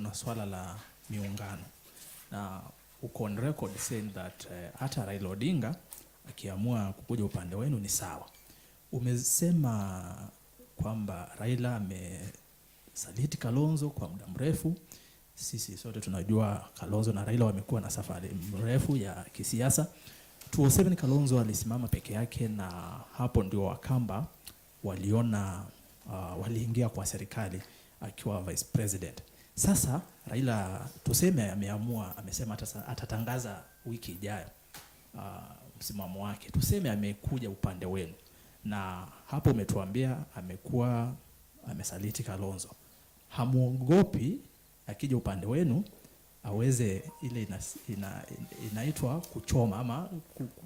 kuna swala la miungano na uko on record saying that hata Raila Odinga akiamua kukuja upande wenu ni sawa. Umesema kwamba Raila amesaliti Kalonzo kwa muda mrefu. Sisi sote tunajua Kalonzo na Raila wamekuwa na safari mrefu ya kisiasa. 2007 Kalonzo alisimama peke yake na hapo ndio Wakamba waliona waliingia kwa serikali akiwa vice president. Sasa Raila tuseme amesema atatangaza wiki ijayo msimamo wake. Tuseme amekuja upande wenu na hapo umetuambia amesaliti Kalonzo. Hamuogopi akija upande wenu aweze ile inaitwa kuchoma ama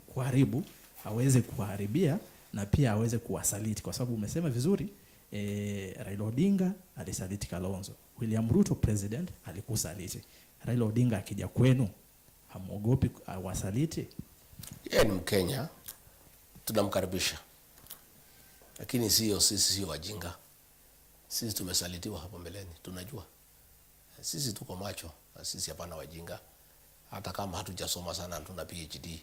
kuharibu, aweze kuharibia na pia aweze kuwasaliti, kwa sababu umesema vizuri Raila Odinga alisaliti Kalonzo, William Ruto president alikusaliti. Raila Odinga akija kwenu hamuogopi awasaliti? Yeye ni Mkenya, tunamkaribisha, lakini sisi sio wajinga. Sisi tumesalitiwa hapo mbeleni, tunajua. Sisi tuko macho, sisi hapana wajinga. Hata kama hatujasoma sana, tuna PhD.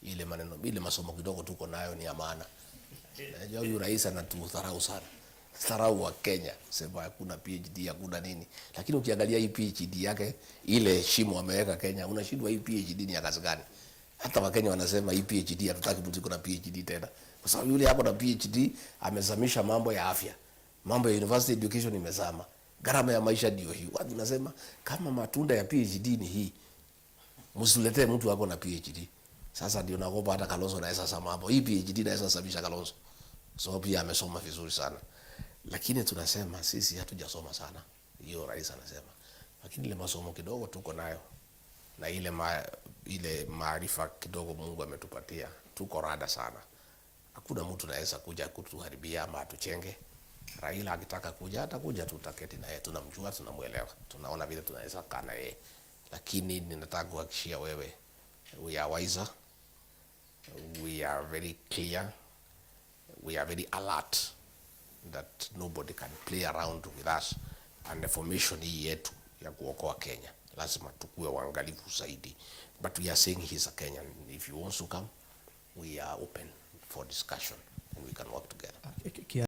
Ile maneno, ile masomo kidogo tuko nayo ni amana. Najua huyu rais anatudharau sana. Dharau wa Kenya, sema hakuna PhD, hakuna nini. Lakini ukiangalia hii PhD yake, ile shimo ameweka Kenya, unashindwa hii PhD ni ya kazi gani? Hata Wakenya wanasema hii PhD hatutaki mtu kuna PhD tena. Kwa sababu yule hapo na PhD amezamisha mambo ya afya. Mambo ya university education imezama. Gharama ya maisha ndio hii. Watu nasema kama matunda ya PhD ni hii, msiletee mtu wako na PhD. Sasa ndio naogopa hata Kalonzo na sasa mambo. Hii PhD inaweza sababisha Kalonzo. So pia amesoma vizuri sana. Lakini tunasema sisi hatujasoma sana. Hiyo rais anasema. Lakini ile masomo kidogo tuko nayo na ile maarifa kidogo Mungu ametupatia, tuko rada sana. Hakuna mtu anaweza kuja kutuharibia ama atuchenge. Raila akitaka kuja atakuja, tutaketi na yeye, tunamjua, tunamuelewa. Tunaona vile tunaweza kaa na yeye. Lakini ninataka kuhakikishia wewe, we are wiser. We are very clear. We are very alert that nobody can play around with us. And the formation hii yetu ya kuokoa Kenya, lazima tukue waangalifu zaidi. But we are saying he's a Kenyan. If he wants to come, we are open for discussion and we can work together.